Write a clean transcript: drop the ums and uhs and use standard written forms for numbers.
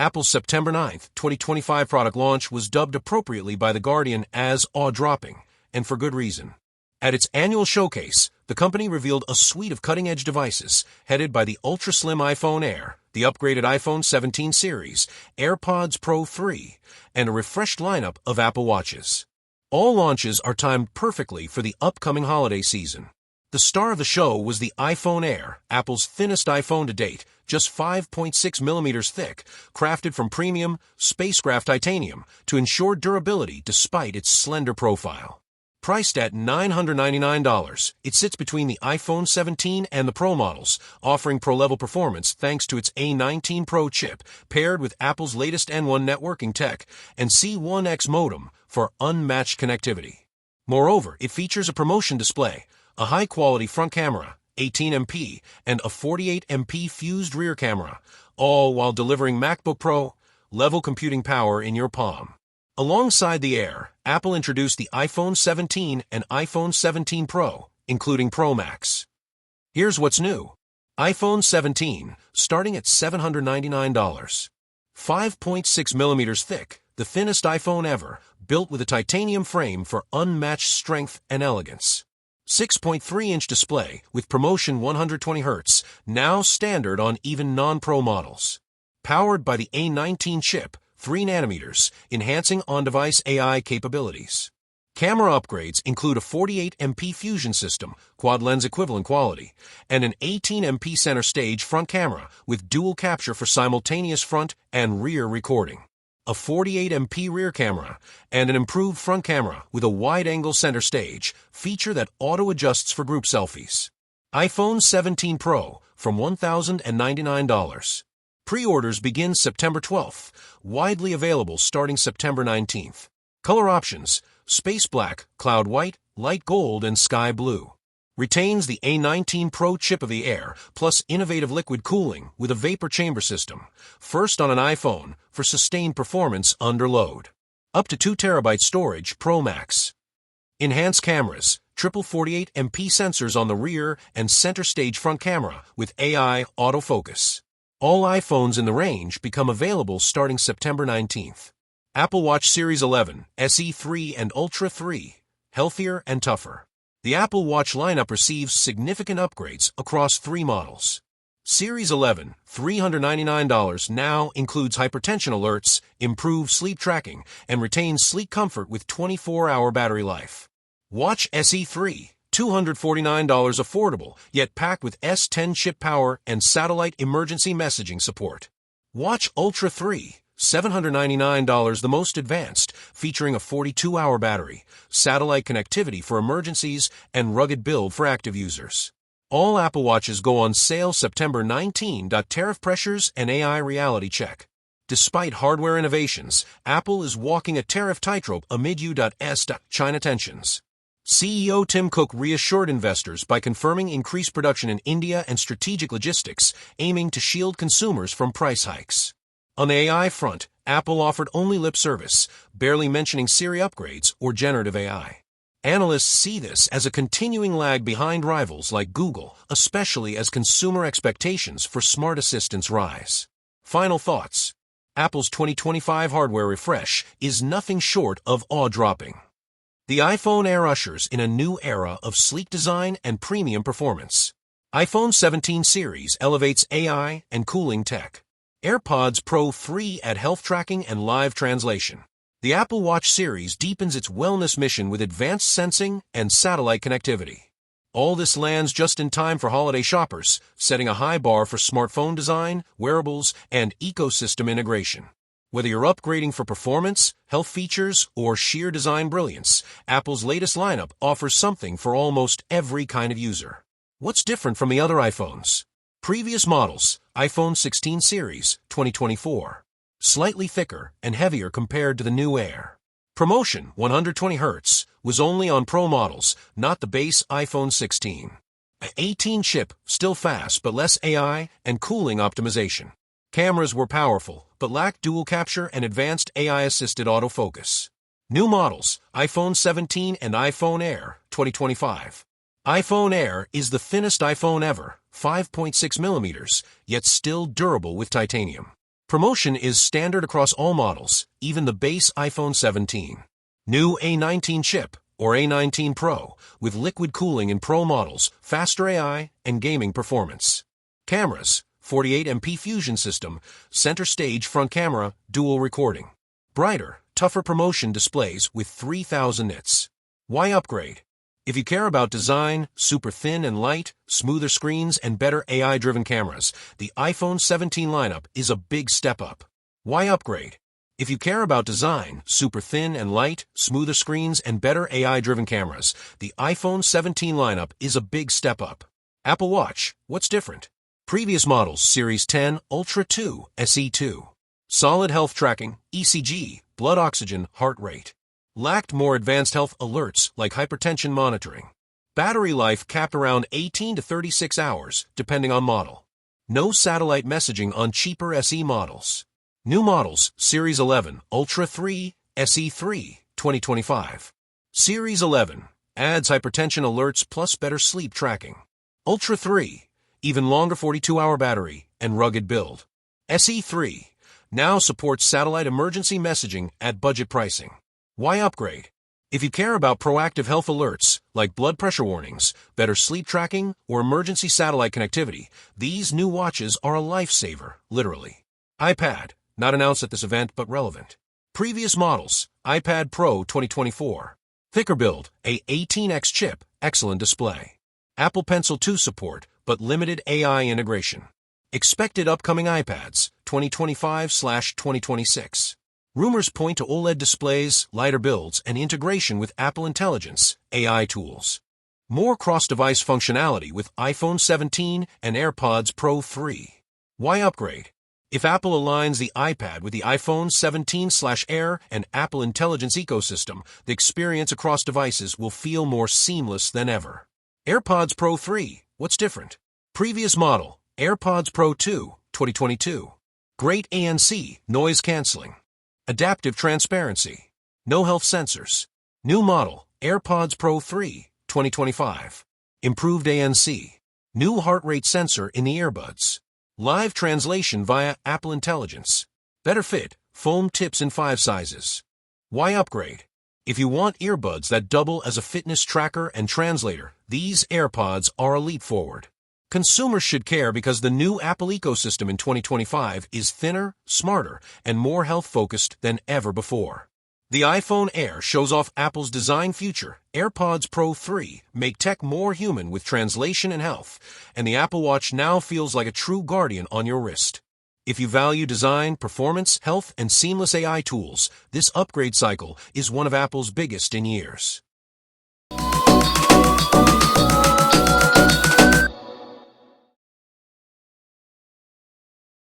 Apple's September 9, 2025 product launch was dubbed appropriately by The Guardian as awe-dropping, and for good reason. At its annual showcase, the company revealed a suite of cutting-edge devices headed by the ultra-slim iPhone Air, the upgraded iPhone 17 series, AirPods Pro 3, and a refreshed lineup of Apple Watches. All launches are timed perfectly for the upcoming holiday season. The star of the show was the iPhone Air, Apple's thinnest iPhone to date, just 5.6 millimeters thick, crafted from premium, spacecraft titanium to ensure durability despite its slender profile. Priced at $999, it sits between the iPhone 17 and the Pro models, offering Pro-level performance thanks to its A19 Pro chip, paired with Apple's latest N1 networking tech and C1X modem for unmatched connectivity. Moreover, it features a promotion display, a high-quality front camera, 18MP, and a 48MP fused rear camera, all while delivering MacBook Pro-level computing power in your palm. Alongside the Air, Apple introduced the iPhone 17 and iPhone 17 Pro, including Pro Max. Here's what's new. iPhone 17, starting at $799. 5.6 millimeters thick, the thinnest iPhone ever, built with a titanium frame for unmatched strength and elegance. 6.3-inch display with promotion 120Hz, now standard on even non-Pro models. Powered by the A19 chip, 3 nanometers, enhancing on-device AI capabilities. Camera upgrades include a 48MP fusion system, quad-lens equivalent quality, and an 18MP center stage front camera with dual capture for simultaneous front and rear recording. A 48MP rear camera, and an improved front camera with a wide-angle center stage, feature that auto-adjusts for group selfies. iPhone 17 Pro from $1,099. Pre-orders begin September 12th, widely available starting September 19th. Color options: space black, cloud white, light gold, and sky blue. Retains the A19 Pro chip of the Air, plus innovative liquid cooling with a vapor chamber system, first on an iPhone for sustained performance under load. Up to 2 TB storage Pro Max. Enhanced cameras, triple 48MP sensors on the rear and center stage front camera with AI autofocus. All iPhones in the range become available starting September 19th. Apple Watch Series 11, SE 3 and Ultra 3, healthier and tougher. The Apple Watch lineup receives significant upgrades across 3 models. Series 11, $399 now includes hypertension alerts, improved sleep tracking, and retains sleep comfort with 24-hour battery life. Watch SE 3, $249 affordable, yet packed with S10 chip power and satellite emergency messaging support. Watch Ultra 3, $799 the most advanced, featuring a 42-hour battery, satellite connectivity for emergencies, and rugged build for active users. All Apple Watches go on sale September 19. Tariff pressures and AI reality check. Despite hardware innovations, Apple is walking a tariff tightrope amid U.S. China tensions. CEO Tim Cook reassured investors by confirming increased production in India and strategic logistics, aiming to shield consumers from price hikes. On the AI front, Apple offered only lip service, barely mentioning Siri upgrades or generative AI. Analysts see this as a continuing lag behind rivals like Google, especially as consumer expectations for smart assistants rise. Final thoughts. Apple's 2025 hardware refresh is nothing short of awe-dropping. The iPhone Air ushers in a new era of sleek design and premium performance. iPhone 17 series elevates AI and cooling tech. AirPods Pro 3 add health tracking and live translation. The Apple Watch series deepens its wellness mission with advanced sensing and satellite connectivity. All this lands just in time for holiday shoppers, setting a high bar for smartphone design, wearables, and ecosystem integration. Whether you're upgrading for performance, health features, or sheer design brilliance, Apple's latest lineup offers something for almost every kind of user. What's different from the other iPhones? Previous models, iPhone 16 series, 2024. Slightly thicker and heavier compared to the new Air. Promotion, 120Hz, was only on Pro models, not the base iPhone 16. 18 chip, still fast but less AI and cooling optimization. Cameras were powerful, but lacked dual capture and advanced AI-assisted autofocus. New models, iPhone 17 and iPhone Air, 2025. iPhone Air is the thinnest iPhone ever, 5.6 millimeters, yet still durable with titanium. Promotion is standard across all models, even the base iPhone 17. New A19 chip, or A19 Pro, with liquid cooling in Pro models, faster AI, and gaming performance. Cameras, 48MP Fusion system, center stage front camera, dual recording. Brighter, tougher promotion displays with 3000 nits. Why upgrade? If you care about design, super thin and light, smoother screens, and better AI-driven cameras, the iPhone 17 lineup is a big step up. Why upgrade? If you care about design, super thin and light, smoother screens, and better AI-driven cameras, the iPhone 17 lineup is a big step up. Apple Watch, what's different? Previous models, Series 10, Ultra 2, SE 2. Solid health tracking, ECG, blood oxygen, heart rate. Lacked more advanced health alerts like hypertension monitoring. Battery life capped around 18 to 36 hours, depending on model. No satellite messaging on cheaper SE models. New models, Series 11, Ultra 3, SE 3, 2025. Series 11 adds hypertension alerts plus better sleep tracking. Ultra 3, even longer 42-hour battery and rugged build. SE 3 now supports satellite emergency messaging at budget pricing. Why upgrade? If you care about proactive health alerts, like blood pressure warnings, better sleep tracking, or emergency satellite connectivity, these new watches are a lifesaver, literally. iPad, not announced at this event but relevant. Previous models, iPad Pro 2024. Thicker build, A18X chip, excellent display. Apple Pencil 2 support, but limited AI integration. Expected upcoming iPads, 2025/2026. Rumors point to OLED displays, lighter builds, and integration with Apple Intelligence, AI tools. More cross-device functionality with iPhone 17 and AirPods Pro 3. Why upgrade? If Apple aligns the iPad with the iPhone 17/Air and Apple Intelligence ecosystem, the experience across devices will feel more seamless than ever. AirPods Pro 3, what's different? Previous model, AirPods Pro 2, 2022. Great ANC, noise cancelling. Adaptive transparency. No health sensors. New model, AirPods Pro 3, 2025. Improved ANC. New heart rate sensor in the earbuds. Live translation via Apple Intelligence. Better fit, foam tips in 5 sizes. Why upgrade? If you want earbuds that double as a fitness tracker and translator, these AirPods are a leap forward. Consumers should care because the new Apple ecosystem in 2025 is thinner, smarter, and more health-focused than ever before. The iPhone Air shows off Apple's design future. AirPods Pro 3 make tech more human with translation and health, and the Apple Watch now feels like a true guardian on your wrist. If you value design, performance, health, and seamless AI tools, this upgrade cycle is one of Apple's biggest in years.